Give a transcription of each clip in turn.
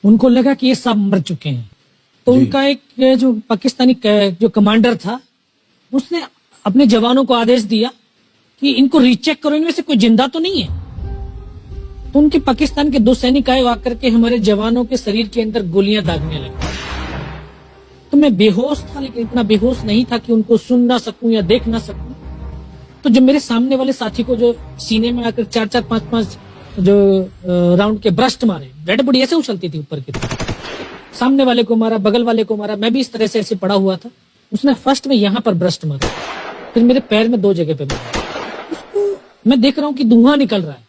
उनको लगा कि ये सब मर चुके हैं, तो उनका एक जो पाकिस्तानी जो कमांडर था उसने अपने जवानों को आदेश दिया कि इनको रीचेक करो, इनमें से कोई जिंदा तो नहीं है। तो उनके पाकिस्तान के 2 सैनिक आए, आकर के हमारे जवानों के शरीर के अंदर गोलियां दागने लगे। तो मैं बेहोश था, लेकिन इतना बेहोश नहीं था कि उनको सुन ना सकूं या देख ना सकूं। तो जब मेरे सामने वाले साथी को जो सीने में आकर 4-4, 5-5 जो राउंड के ब्रस्ट मारे, डेड बॉडी ऐसे उछलती थी ऊपर की तरफ, सामने वाले को मारा, बगल वाले को मारा, मैं भी इस तरह से ऐसे पड़ा हुआ था। उसने फर्स्ट में यहाँ पर ब्रस्ट मारा, फिर मेरे पैर में 2 जगह पे मारा। उसको मैं देख रहा हूं कि धुआं निकल रहा है,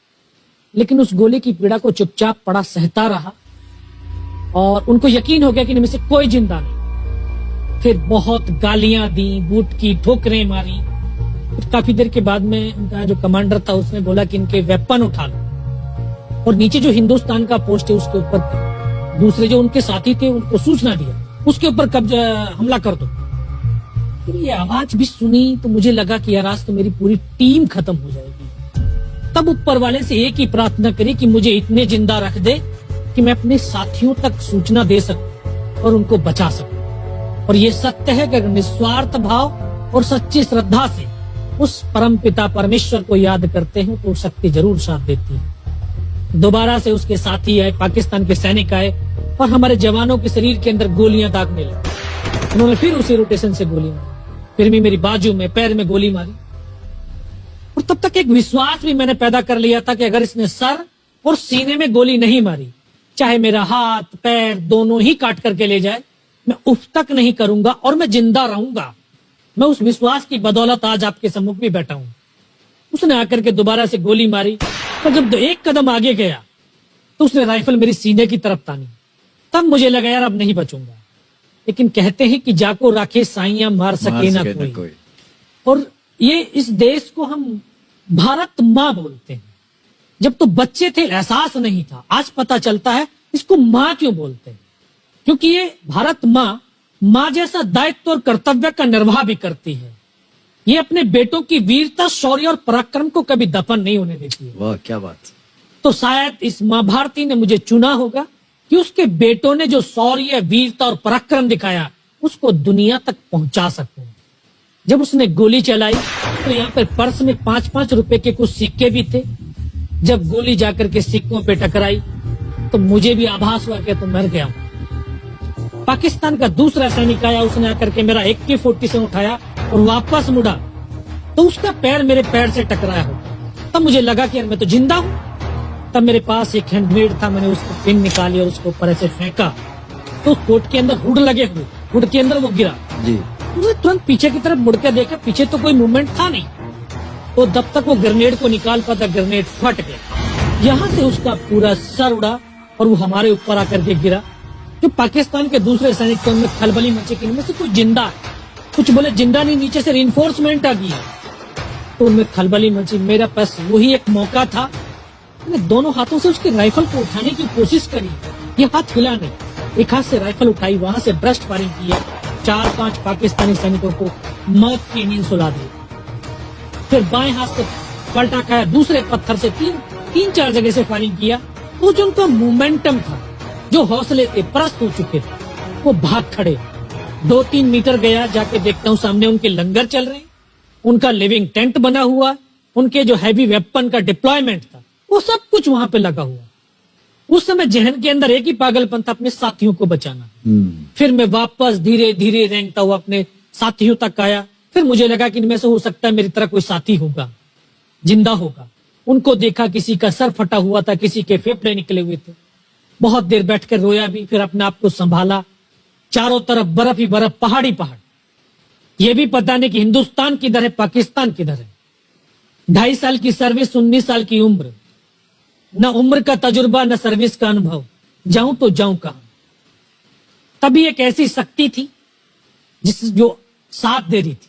लेकिन उस गोली की पीड़ा को चुपचाप पड़ा सहता रहा और उनको यकीन हो गया कि इनमें से कोई जिंदा नहीं। फिर बहुत गालियां दी, बूट की ठोकरें मारी। फिर काफी देर के बाद में उनका जो कमांडर था उसने बोला कि इनके वेपन उठा लो, और नीचे जो हिंदुस्तान का पोस्ट है उसके ऊपर दूसरे जो उनके साथी थे उनको सूचना दिया, उसके ऊपर कब्जा हमला कर दो। फिर ये आवाज भी सुनी तो मुझे लगा कि यार आज तो मेरी पूरी टीम खत्म हो जाएगी। तब ऊपर वाले से एक ही प्रार्थना करी कि मुझे इतने जिंदा रख दे कि मैं अपने साथियों तक सूचना दे सकूं और उनको बचा सकूं। और ये सत्य है कि अगर निस्वार्थ भाव और सच्ची श्रद्धा से उस परम पिता परमेश्वर को याद करते हैं तो शक्ति जरूर साथ देती है। दोबारा से उसके साथी आए, पाकिस्तान के सैनिक आए और हमारे जवानों के शरीर के अंदर गोलियां दागने लगे। उन्होंने फिर उसी रोटेशन से गोली मारी, फिर भी मेरी बाजू में, पैर में गोली मारी। और तब तक एक विश्वास भी मैंने पैदा कर लिया था कि अगर इसने सर और सीने में गोली नहीं मारी, चाहे मेरा हाथ पैर दोनों ही काट करके ले जाए, मैं उफ तक नहीं करूंगा और मैं जिंदा रहूंगा। मैं उस विश्वास की बदौलत आज आपके सम्मुख भी बैठा हूं। उसने आकर के दोबारा से गोली मारी, पर जब 1 कदम आगे गया तो उसने राइफल मेरी सीने की तरफ तानी। तब मुझे लगा यार अब नहीं बचूंगा। लेकिन कहते हैं कि जाको राखे साइयां मार सके ना कोई। और ये इस देश को हम भारत माँ बोलते हैं। जब तो बच्चे थे एहसास नहीं था, आज पता चलता है इसको माँ क्यों बोलते हैं, क्योंकि ये भारत माँ जैसा दायित्व और कर्तव्य का निर्वाह भी करती है। ये अपने बेटों की वीरता, शौर्य और पराक्रम को कभी दफन नहीं होने देती है। वाह क्या बात। तो शायद इस माँ भारती ने मुझे चुना होगा कि उसके बेटों ने जो शौर्य, वीरता और पराक्रम दिखाया उसको दुनिया तक पहुंचा सकूं। जब उसने गोली चलाई तो यहाँ पर पर्स में 5-5 रुपए के कुछ सिक्के भी थे। जब गोली जाकर के सिक्कों पे टकराई तो मुझे भी आभास हुआ कि तो मर गया हूं। पाकिस्तान का दूसरा सैनिक आया, उसने आकर के मेरा AK-47 से उठाया और वापस मुड़ा तो उसका पैर मेरे पैर से टकराया हो। तब मुझे लगा कि यार मैं तो जिंदा हूं। तब मेरे पास एक हैंडग्रेड था, मैंने उसको पिन निकाली और उसको ऊपर ऐसे फेंका तो कोट के अंदर हुड लगे हुए, हुड के अंदर वो गिरा जी। उसने तुरंत पीछे की तरफ मुड़ के देखा, पीछे तो कोई मूवमेंट था नहीं। तो जब तक वो ग्रेनेड को निकाल पाता ग्रेनेड फट गया, यहाँ से उसका पूरा सर उड़ा और वो हमारे ऊपर आकर के गिरा। जो पाकिस्तान के दूसरे सैनिक थे उनमें खलबली मची कि इनमें से कुछ जिंदा है, कुछ बोले जिंदा नहीं, नीचे से रिइंफोर्समेंट आ गई है। तो उनमें खलबली मची। मेरा पास वही एक मौका था, मैंने दोनों हाथों से उसकी राइफल को उठाने की कोशिश करी, ये हाथ हिला नहीं। एक हाथ से राइफल उठाई, वहां से ब्रस्ट फायरिंग किया, 4-5 पाकिस्तानी सैनिकों को मौत की नींद सुला दी। फिर बाएं हाथ से पलटा खाया, दूसरे पत्थर से 3-4 जगह से फायरिंग किया। वो जो उनका मोमेंटम था, जो हौसले थे, परस्त हो चुके थे, वो भाग खड़े। 2-3 मीटर गया, जाके देखता हूँ सामने उनके लंगर चल रहे हैं, उनका लिविंग टेंट बना हुआ, उनके जो हैवी वेपन का डिप्लॉयमेंट था वो सब कुछ वहां पे लगा हुआ। उस समय जहन के अंदर एक ही पागलपन था, अपने साथियों को बचाना। फिर मैं वापस धीरे धीरे रेंगता हुआ अपने साथियों तक आया। फिर मुझे लगा कि इनमें से हो सकता है मेरी तरह कोई साथी होगा, जिंदा होगा। उनको देखा, किसी का सर फटा हुआ था, किसी के फेफड़े निकले हुए थे। बहुत देर बैठकर रोया भी, फिर अपने आप को संभाला। चारों तरफ बर्फ ही बर्फ, पहाड़ी पहाड़। ये भी पता नहीं कि हिंदुस्तान किधर है, पाकिस्तान किधर है। 2.5 साल की सर्विस, 19 साल की उम्र, न उम्र का तजुर्बा न सर्विस का अनुभव, जाऊं तो जाऊं कहां। तभी एक ऐसी शक्ति थी जो साथ दे रही थी।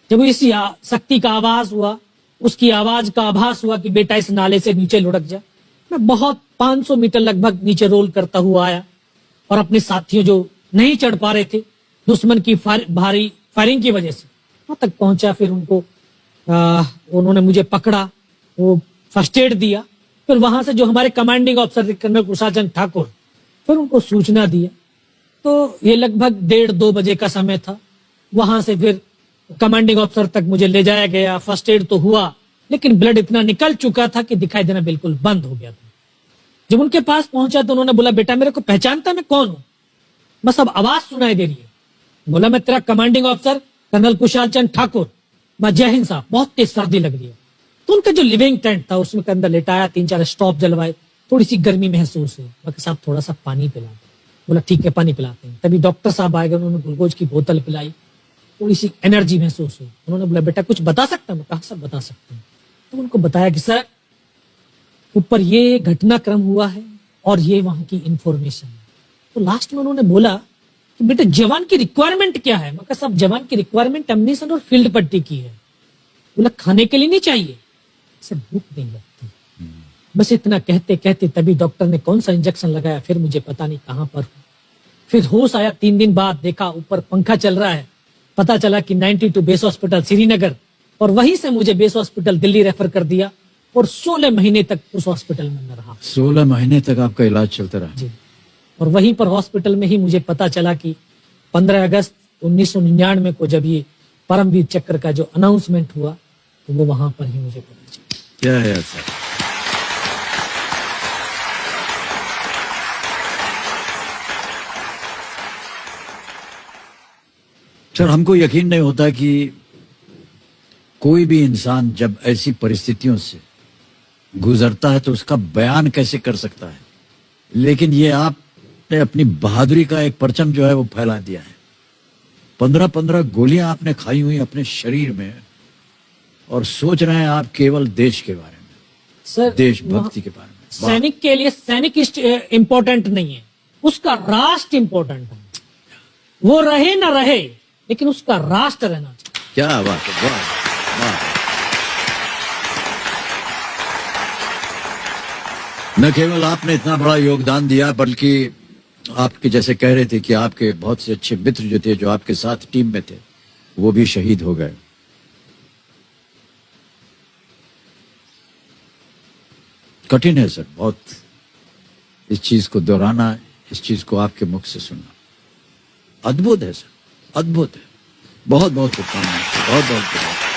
जब इसी शक्ति का आवाज हुआ, उसकी आवाज का आभास हुआ कि बेटा इस नाले से नीचे लुढ़क जा, मैं बहुत 500 मीटर लगभग नीचे रोल करता हुआ आया और अपने साथियों जो नहीं चढ़ पा रहे थे दुश्मन की भारी फायरिंग की वजह से, वहां तक पहुंचा। फिर उनको उन्होंने मुझे पकड़ा, वो फर्स्ट एड दिया। फिर वहां से जो हमारे कमांडिंग ऑफिसर कर्नल कुशाचंद ठाकुर, फिर उनको सूचना दिया। तो ये लगभग 1:30-2 बजे का समय था। वहां से फिर कमांडिंग ऑफिसर तक मुझे ले जाया गया। फर्स्ट एड तो हुआ, लेकिन ब्लड इतना निकल चुका था कि दिखाई देना बिल्कुल बंद हो गया था। जब उनके पास पहुंचा तो उन्होंने बोला, बेटा मेरे को पहचानता मैं कौन हूं? बस अब आवाज सुनाई दे रही है। बोला, मैं तेरा commanding officer colonel Kushal Chand Thakur. मैं, जय हिंद साहब, बहुत तेज सर्दी लग रही है। तो उनका जो लिविंग टेंट था उसमें के अंदर लेटाया, 3-4 स्टॉप जलवाए, थोड़ी सी गर्मी महसूस हुई। बाकी साहब थोड़ा सा पानी पिला दो। बोला ठीक है, पानी पिलाते हैं। तभी डॉक्टर साहब आए गए, उन्होंने ग्लूकोज की बोतल पिलाई, थोड़ी सी एनर्जी महसूस हुई। उन्होंने बोला, बेटा कुछ बता सकता हूँ? कहा सब बता सकते हैं। तो उनको बताया कि सर ऊपर ये घटनाक्रम हुआ है और ये वहां की इंफॉर्मेशन है। तो लास्ट में उन्होंने बोला कि बेटा जवान की रिक्वायरमेंट क्या है? मैं कहा सब जवान की रिक्वायरमेंट एम्यूनिशन और फील्ड पट्टी की है। बोला खाने के लिए नहीं चाहिए? सर भूख नहीं लगती। बस इतना कहते कहते तभी डॉक्टर ने कौन सा इंजेक्शन लगाया, फिर मुझे पता नहीं कहां पर। फिर होश आया 3 दिन बाद, देखा ऊपर पंखा चल रहा है। पता चला कि 92 बेस हॉस्पिटल श्रीनगर, और वहीं से मुझे बेस हॉस्पिटल दिल्ली रेफर कर दिया और 16 महीने तक उस हॉस्पिटल में मैं रहा। 16 महीने तक आपका इलाज चलता रहा? जी। और वहीं पर हॉस्पिटल में ही मुझे पता चला कि 15 अगस्त 1999 को जब ये परमवीर चक्र का जो अनाउंसमेंट हुआ तो वो वहां पर ही मुझे पता चला। क्या है सर? सर हमको यकीन नहीं होता कि कोई भी इंसान जब ऐसी परिस्थितियों से गुजरता है तो उसका बयान कैसे कर सकता है, लेकिन ये आपने अपनी बहादुरी का एक परचम जो है वो फैला दिया है। 15-15 गोलियां आपने खाई हुई अपने शरीर में और सोच रहे हैं आप केवल देश के बारे में, सर देशभक्ति के बारे में। सैनिक के लिए सैनिक इंपॉर्टेंट नहीं है, उसका राष्ट्र इंपॉर्टेंट है। वो रहे ना रहे लेकिन उसका राष्ट्र रहना चाहिए। क्या बात है, वाह वाह। न केवल आपने इतना बड़ा योगदान दिया बल्कि आपके जैसे कह रहे थे कि आपके बहुत से अच्छे मित्र जो थे, जो आपके साथ टीम में थे, वो भी शहीद हो गए। कठिन है सर बहुत इस चीज को दोहराना, इस चीज को आपके मुख से सुनना। अद्भुत है सर, अद्भुत है। बहुत बहुत शुभकामनाएं, बहुत बहुत शुभकामनाएं।